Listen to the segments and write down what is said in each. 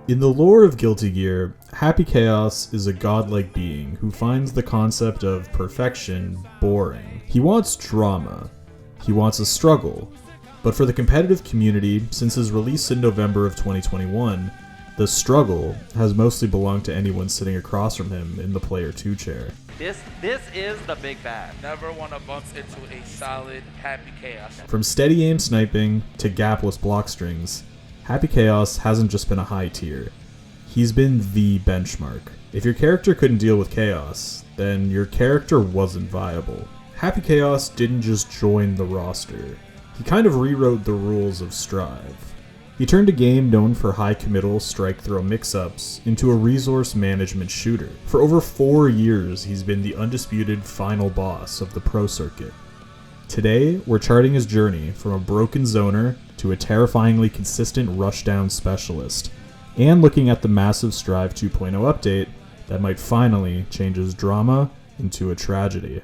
In the lore of Guilty Gear, Happy Chaos is a godlike being who finds the concept of perfection boring. He wants drama. He wants a struggle. But for the competitive community, since his release in November of 2021, the struggle has mostly belonged to anyone sitting across from him in the player 2 chair. This is the big bad. Never want to bump into a solid Happy Chaos. From steady aim sniping to gapless block strings, Happy Chaos hasn't just been a high tier. He's been the benchmark. If your character couldn't deal with chaos, then your character wasn't viable. Happy Chaos didn't just join the roster. He kind of rewrote the rules of Strive. He turned a game known for high committal strike-throw mix-ups into a resource management shooter. For over 4 years, he's been the undisputed final boss of the pro circuit. Today, we're charting his journey from a broken zoner to a terrifyingly consistent rushdown specialist, and looking at the massive Strive 2.0 update that might finally change his drama into a tragedy.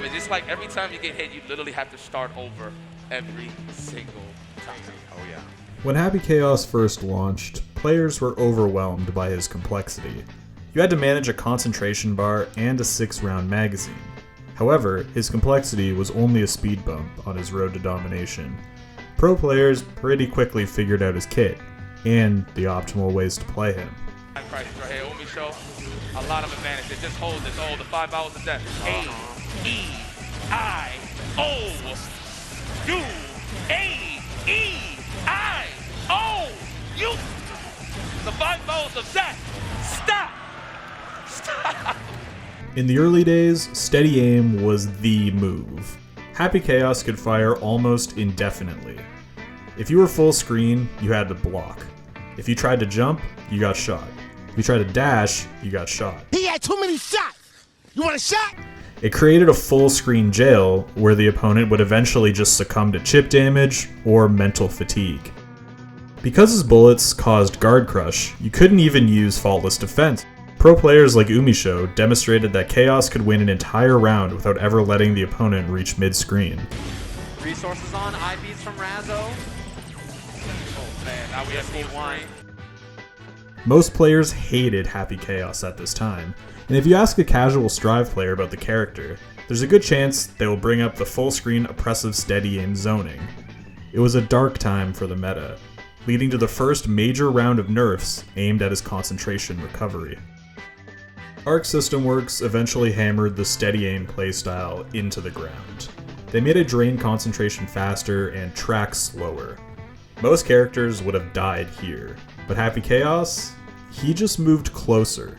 It's just like every time you get hit, you literally have to start over every single time. Oh yeah. When Happy Chaos first launched, players were overwhelmed by his complexity. You had to manage a concentration bar and a 6-round magazine. However, his complexity was only a speed bump on his road to domination. Pro players pretty quickly figured out his kit, and the optimal ways to play him. Right here, Umi show a lot of advantage. It just holds this. Oh, the 5 vowels of death. A-E-I-O-U. A-E-I-O-U. The 5 vowels of death. Stop. Stop. In the early days, steady aim was the move. Happy Chaos could fire almost indefinitely. If you were full screen, you had to block. If you tried to jump, you got shot. If you tried to dash, you got shot. He had too many shots! You want a shot? It created a full screen jail where the opponent would eventually just succumb to chip damage or mental fatigue. Because his bullets caused guard crush, you couldn't even use faultless defense. Pro players like Umisho demonstrated that Chaos could win an entire round without ever letting the opponent reach mid-screen. Resources on, IVs from Razzo. Oh man, now we have one. Most players hated Happy Chaos at this time, and if you ask a casual Strive player about the character, there's a good chance they will bring up the full-screen oppressive steady aim zoning. It was a dark time for the meta, leading to the first major round of nerfs aimed at his concentration recovery. Arc System Works eventually hammered the steady aim playstyle into the ground. They made it drain concentration faster and track slower. Most characters would have died here, but Happy Chaos, he just moved closer.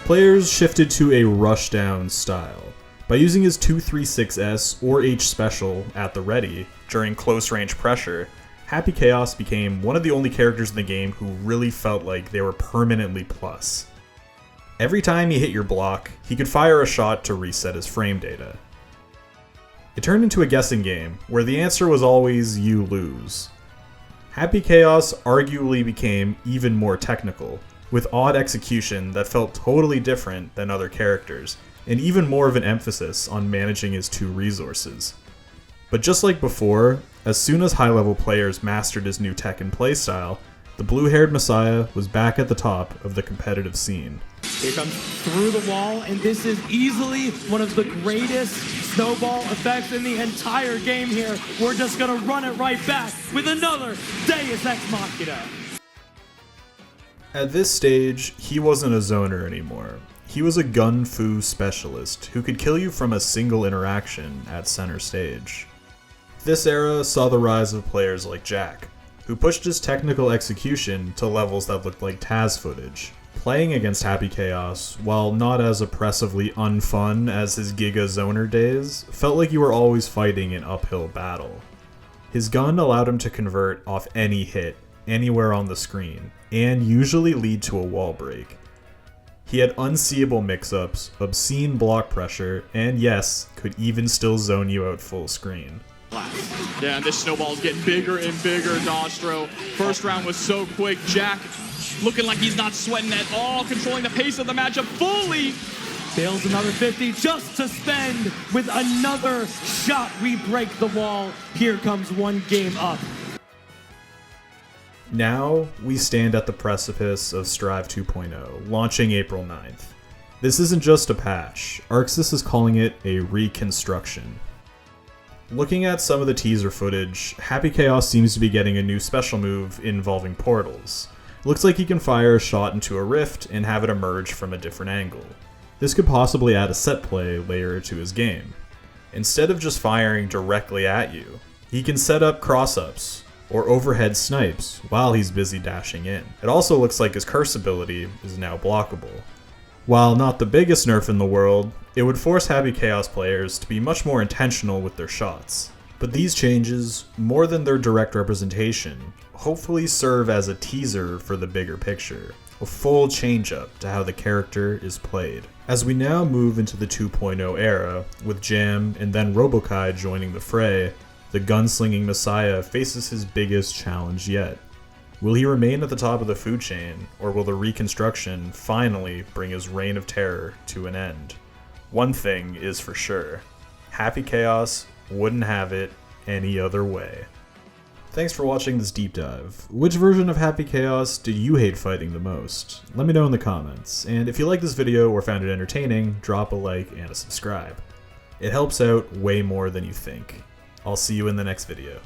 Players shifted to a rushdown style. By using his 236S or H special at the ready during close range pressure, Happy Chaos became one of the only characters in the game who really felt like they were permanently plus. Every time he hit your block, he could fire a shot to reset his frame data. It turned into a guessing game, where the answer was always you lose. Happy Chaos arguably became even more technical, with odd execution that felt totally different than other characters, and even more of an emphasis on managing his 2 resources. But just like before, as soon as high-level players mastered his new tech and playstyle, the blue-haired Messiah was back at the top of the competitive scene. Here comes through the wall, and this is easily one of the greatest snowball effects in the entire game here. We're just gonna run it right back with another Deus Ex Machina. At this stage, he wasn't a zoner anymore. He was a gun-fu specialist who could kill you from a single interaction at center stage. This era saw the rise of players like Jack, who pushed his technical execution to levels that looked like Taz footage. Playing against Happy Chaos, while not as oppressively unfun as his Giga Zoner days, felt like you were always fighting an uphill battle. His gun allowed him to convert off any hit, anywhere on the screen, and usually lead to a wall break. He had unseeable mix-ups, obscene block pressure, and yes, could even still zone you out full screen. Yeah, and this snowball is getting bigger and bigger, Nostro. First round was so quick. Jack looking like he's not sweating at all, controlling the pace of the matchup fully. Bails another 50 just to spend with another shot. We break the wall. Here comes one game up. Now we stand at the precipice of Strive 2.0, launching April 9th. This isn't just a patch, Arxis is calling it a reconstruction. Looking at some of the teaser footage, Happy Chaos seems to be getting a new special move involving portals. Looks like he can fire a shot into a rift and have it emerge from a different angle. This could possibly add a set play layer to his game. Instead of just firing directly at you, he can set up cross-ups or overhead snipes while he's busy dashing in. It also looks like his curse ability is now blockable. While not the biggest nerf in the world, it would force Happy Chaos players to be much more intentional with their shots. But these changes, more than their direct representation, hopefully serve as a teaser for the bigger picture, a full change-up to how the character is played. As we now move into the 2.0 era, with Jam and then Robokai joining the fray, the gunslinging messiah faces his biggest challenge yet. Will he remain at the top of the food chain, or will the reconstruction finally bring his reign of terror to an end? One thing is for sure, Happy Chaos wouldn't have it any other way. Thanks for watching this deep dive. Which version of Happy Chaos did you hate fighting the most? Let me know in the comments, and if you liked this video or found it entertaining, drop a like and a subscribe. It helps out way more than you think. I'll see you in the next video.